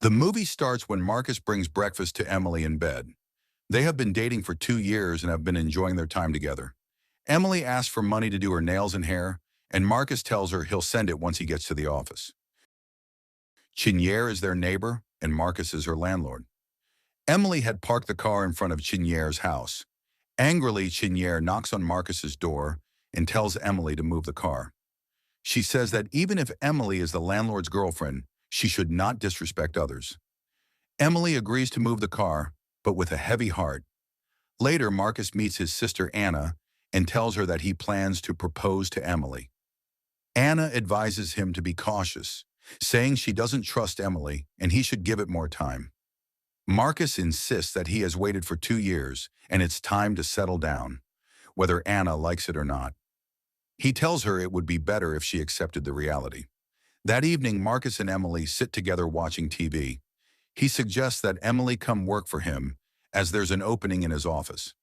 The movie starts when Marcus brings breakfast to Emily in bed. They have been dating for 2 years and have been enjoying their time together. Emily asks for money to do her nails and hair, and Marcus tells her he'll send it once he gets to the office. Chinier is their neighbor, and Marcus is her landlord. Emily had parked the car in front of Chinier's house. Angrily, Chinier knocks on Marcus's door and tells Emily to move the car. She says that even if Emily is the landlord's girlfriend, she should not disrespect others. Emily agrees to move the car, but with a heavy heart. Later, Marcus meets his sister Anna and tells her that he plans to propose to Emily. Anna advises him to be cautious, saying she doesn't trust Emily and he should give it more time. Marcus insists that he has waited for 2 years and it's time to settle down, whether Anna likes it or not. He tells her it would be better if she accepted the reality. That evening, Marcus and Emily sit together watching TV. He suggests that Emily come work for him, as there's an opening in his office.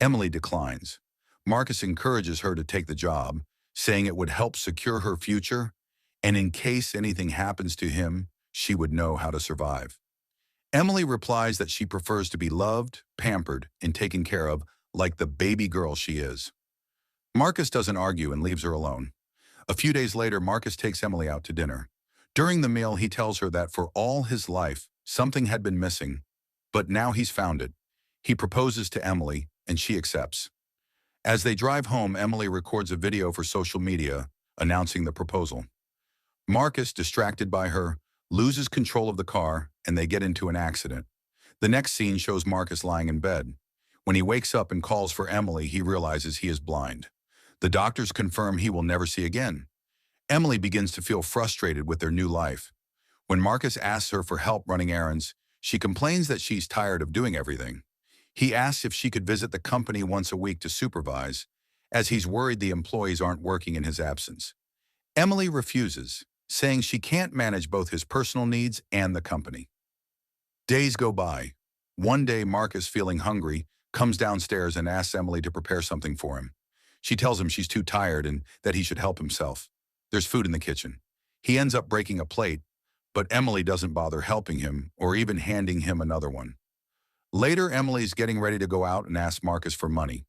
Emily declines. Marcus encourages her to take the job, saying it would help secure her future, and in case anything happens to him, she would know how to survive. Emily replies that she prefers to be loved, pampered, and taken care of like the baby girl she is. Marcus doesn't argue and leaves her alone. A few days later, Marcus takes Emily out to dinner. During the meal, he tells her that for all his life, something had been missing, but now he's found it. He proposes to Emily, and she accepts. As they drive home, Emily records a video for social media announcing the proposal. Marcus, distracted by her, loses control of the car, and they get into an accident. The next scene shows Marcus lying in bed. When he wakes up and calls for Emily, he realizes he is blind. The doctors confirm he will never see again. Emily begins to feel frustrated with their new life. When Marcus asks her for help running errands, she complains that she's tired of doing everything. He asks if she could visit the company once a week to supervise, as he's worried the employees aren't working in his absence. Emily refuses, saying she can't manage both his personal needs and the company. Days go by. One day, Marcus, feeling hungry, comes downstairs and asks Emily to prepare something for him. She tells him she's too tired and that he should help himself. There's food in the kitchen. He ends up breaking a plate, but Emily doesn't bother helping him or even handing him another one. Later, Emily's getting ready to go out and asks Marcus for money.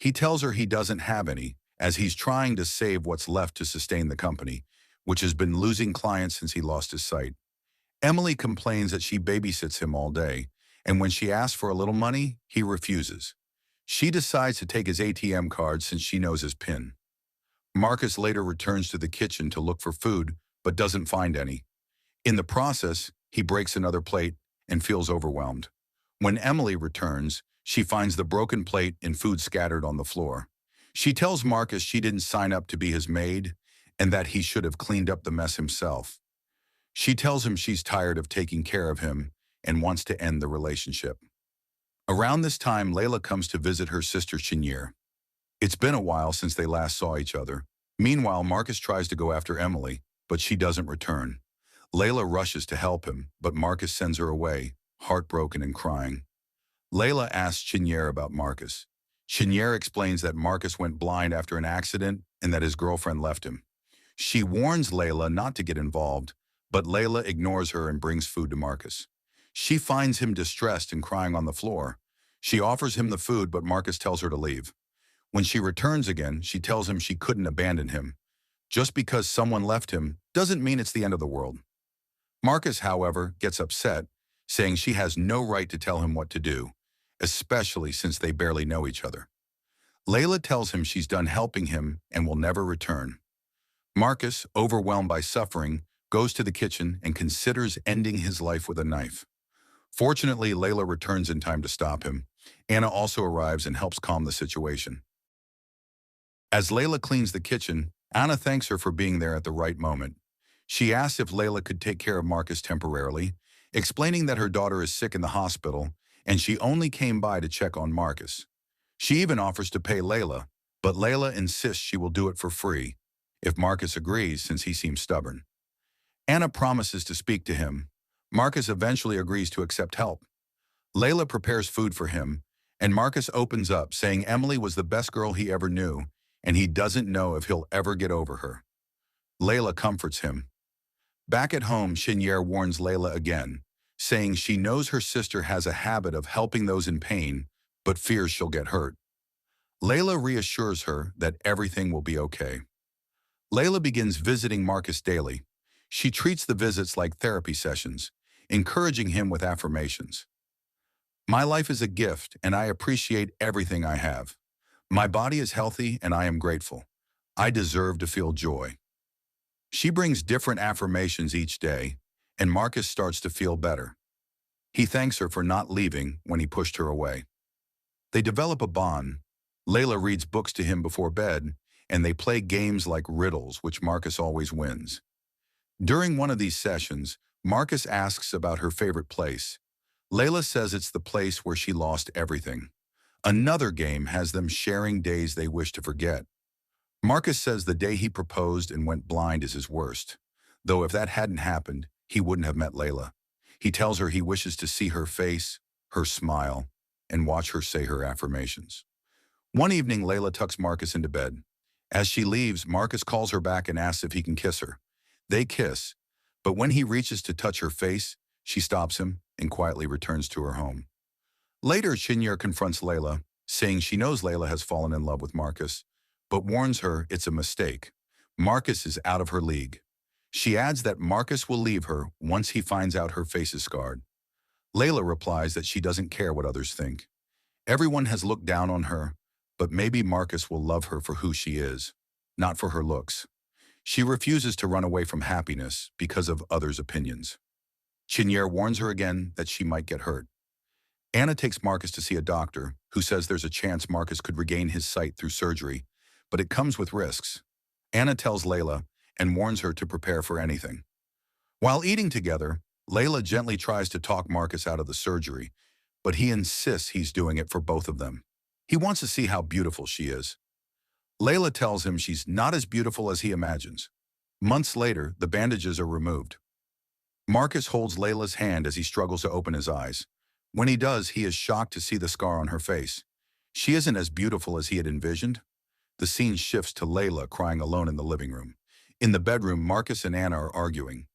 He tells her he doesn't have any, as he's trying to save what's left to sustain the company, which has been losing clients since he lost his sight. Emily complains that she babysits him all day, and when she asks for a little money, he refuses. She decides to take his ATM card since she knows his PIN. Marcus later returns to the kitchen to look for food, but doesn't find any. In the process, he breaks another plate and feels overwhelmed. When Emily returns, she finds the broken plate and food scattered on the floor. She tells Marcus she didn't sign up to be his maid and that he should have cleaned up the mess himself. She tells him she's tired of taking care of him and wants to end the relationship. Around this time, Layla comes to visit her sister Chinier. It's been a while since they last saw each other. Meanwhile, Marcus tries to go after Emily, but she doesn't return. Layla rushes to help him, but Marcus sends her away, heartbroken and crying. Layla asks Chinier about Marcus. Chinier explains that Marcus went blind after an accident and that his girlfriend left him. She warns Layla not to get involved, but Layla ignores her and brings food to Marcus. She finds him distressed and crying on the floor. She offers him the food, but Marcus tells her to leave. When she returns again, she tells him she couldn't abandon him. Just because someone left him doesn't mean it's the end of the world. Marcus, however, gets upset, saying she has no right to tell him what to do, especially since they barely know each other. Layla tells him she's done helping him and will never return. Marcus, overwhelmed by suffering, goes to the kitchen and considers ending his life with a knife. Fortunately, Layla returns in time to stop him. Anna also arrives and helps calm the situation. As Layla cleans the kitchen, Anna thanks her for being there at the right moment. She asks if Layla could take care of Marcus temporarily, explaining that her daughter is sick in the hospital and she only came by to check on Marcus. She even offers to pay Layla, but Layla insists she will do it for free, if Marcus agrees since he seems stubborn. Anna promises to speak to him. Marcus eventually agrees to accept help. Layla prepares food for him, and Marcus opens up, saying Emily was the best girl he ever knew, and he doesn't know if he'll ever get over her. Layla comforts him. Back at home, Chinier warns Layla again, saying she knows her sister has a habit of helping those in pain, but fears she'll get hurt. Layla reassures her that everything will be okay. Layla begins visiting Marcus daily. She treats the visits like therapy sessions, encouraging him with affirmations. My life is a gift, and I appreciate everything I have. My body is healthy, and I am grateful. I deserve to feel joy. She brings different affirmations each day, and Marcus starts to feel better. He thanks her for not leaving when he pushed her away. They develop a bond. Layla reads books to him before bed, and they play games like riddles, which Marcus always wins. During one of these sessions, Marcus asks about her favorite place. Layla says it's the place where she lost everything. Another game has them sharing days they wish to forget. Marcus says the day he proposed and went blind is his worst, though if that hadn't happened, he wouldn't have met Layla. He tells her he wishes to see her face, her smile, and watch her say her affirmations. One evening, Layla tucks Marcus into bed. As she leaves, Marcus calls her back and asks if he can kiss her. They kiss, but when he reaches to touch her face, she stops him and quietly returns to her home. Later, Chenier confronts Layla, saying she knows Layla has fallen in love with Marcus, but warns her it's a mistake. Marcus is out of her league. She adds that Marcus will leave her once he finds out her face is scarred. Layla replies that she doesn't care what others think. Everyone has looked down on her, but maybe Marcus will love her for who she is, not for her looks. She refuses to run away from happiness because of others' opinions. Chenier warns her again that she might get hurt. Anna takes Marcus to see a doctor who says there's a chance Marcus could regain his sight through surgery, but it comes with risks. Anna tells Layla and warns her to prepare for anything. While eating together, Layla gently tries to talk Marcus out of the surgery, but he insists he's doing it for both of them. He wants to see how beautiful she is. Layla tells him she's not as beautiful as he imagines. Months later, the bandages are removed. Marcus holds Layla's hand as he struggles to open his eyes. When he does, he is shocked to see the scar on her face. She isn't as beautiful as he had envisioned. The scene shifts to Layla crying alone in the living room. In the bedroom, Marcus and Anna are arguing.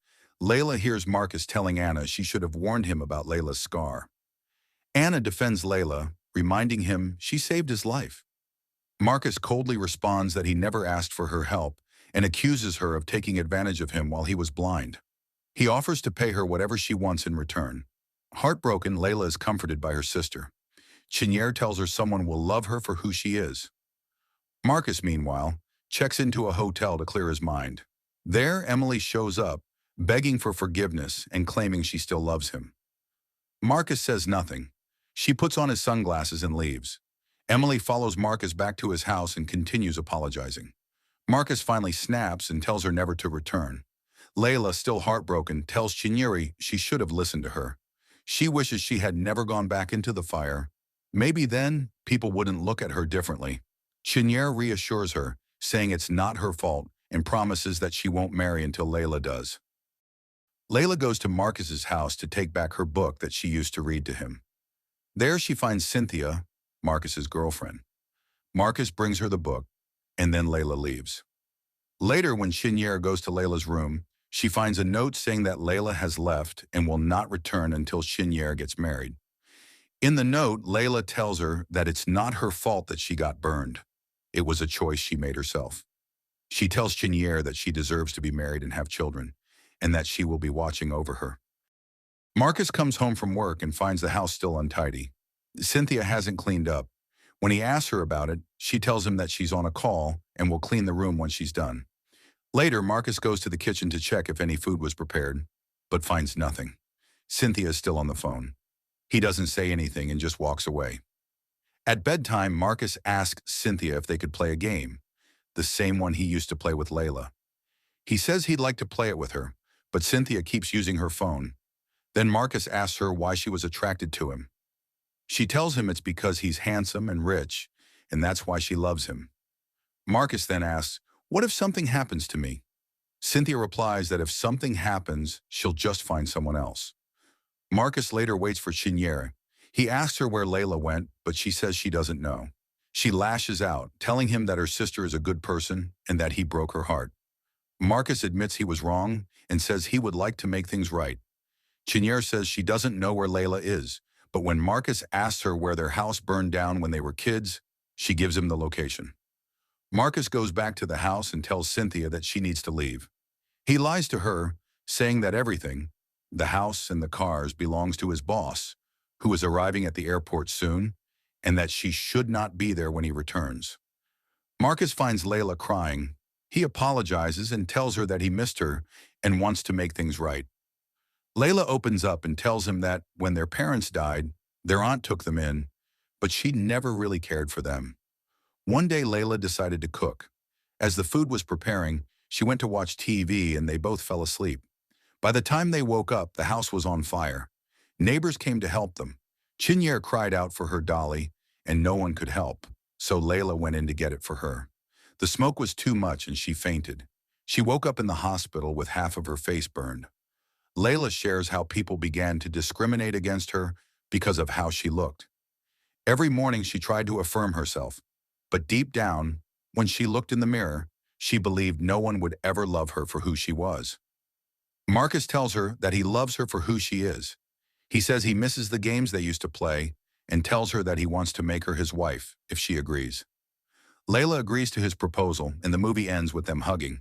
Layla hears Marcus telling Anna she should have warned him about Layla's scar. Anna defends Layla, reminding him she saved his life. Marcus coldly responds that he never asked for her help and accuses her of taking advantage of him while he was blind. He offers to pay her whatever she wants in return. Heartbroken, Layla is comforted by her sister. Chenier tells her someone will love her for who she is. Marcus, meanwhile, checks into a hotel to clear his mind. There, Emily shows up, begging for forgiveness and claiming she still loves him. Marcus says nothing. She puts on his sunglasses and leaves. Emily follows Marcus back to his house and continues apologizing. Marcus finally snaps and tells her never to return. Layla, still heartbroken, tells Chenier she should have listened to her. She wishes she had never gone back into the fire. Maybe then, people wouldn't look at her differently. Chenier reassures her, saying it's not her fault and promises that she won't marry until Layla does. Layla goes to Marcus's house to take back her book that she used to read to him. There she finds Cynthia, Marcus's girlfriend. Marcus brings her the book, and then Layla leaves. Later, when Chenier goes to Layla's room, she finds a note saying that Layla has left and will not return until Chenier gets married. In the note, Layla tells her that it's not her fault that she got burned. It was a choice she made herself. She tells Chenier that she deserves to be married and have children, and that she will be watching over her. Marcus comes home from work and finds the house still untidy. Cynthia hasn't cleaned up. When he asks her about it, she tells him that she's on a call and will clean the room when she's done. Later, Marcus goes to the kitchen to check if any food was prepared, but finds nothing. Cynthia is still on the phone. He doesn't say anything and just walks away. At bedtime, Marcus asks Cynthia if they could play a game, the same one he used to play with Layla. He says he'd like to play it with her, but Cynthia keeps using her phone. Then Marcus asks her why she was attracted to him. She tells him it's because he's handsome and rich, and that's why she loves him. Marcus then asks, "What if something happens to me?" Cynthia replies that if something happens, she'll just find someone else. Marcus later waits for Chenier. He asks her where Layla went, but she says she doesn't know. She lashes out, telling him that her sister is a good person and that he broke her heart. Marcus admits he was wrong and says he would like to make things right. Chenier says she doesn't know where Layla is, but when Marcus asks her where their house burned down when they were kids, she gives him the location. Marcus goes back to the house and tells Cynthia that she needs to leave. He lies to her, saying that everything, the house and the cars, belongs to his boss, who is arriving at the airport soon, and that she should not be there when he returns. Marcus finds Layla crying. He apologizes and tells her that he missed her and wants to make things right. Layla opens up and tells him that when their parents died, their aunt took them in, but she never really cared for them. One day Layla decided to cook. As the food was preparing, she went to watch TV and they both fell asleep. By the time they woke up, the house was on fire. Neighbors came to help them. Chenier cried out for her dolly, and no one could help, so Layla went in to get it for her. The smoke was too much and she fainted. She woke up in the hospital with half of her face burned. Layla shares how people began to discriminate against her because of how she looked. Every morning she tried to affirm herself, but deep down, when she looked in the mirror, she believed no one would ever love her for who she was. Marcus tells her that he loves her for who she is. He says he misses the games they used to play and tells her that he wants to make her his wife if she agrees. Layla agrees to his proposal and the movie ends with them hugging.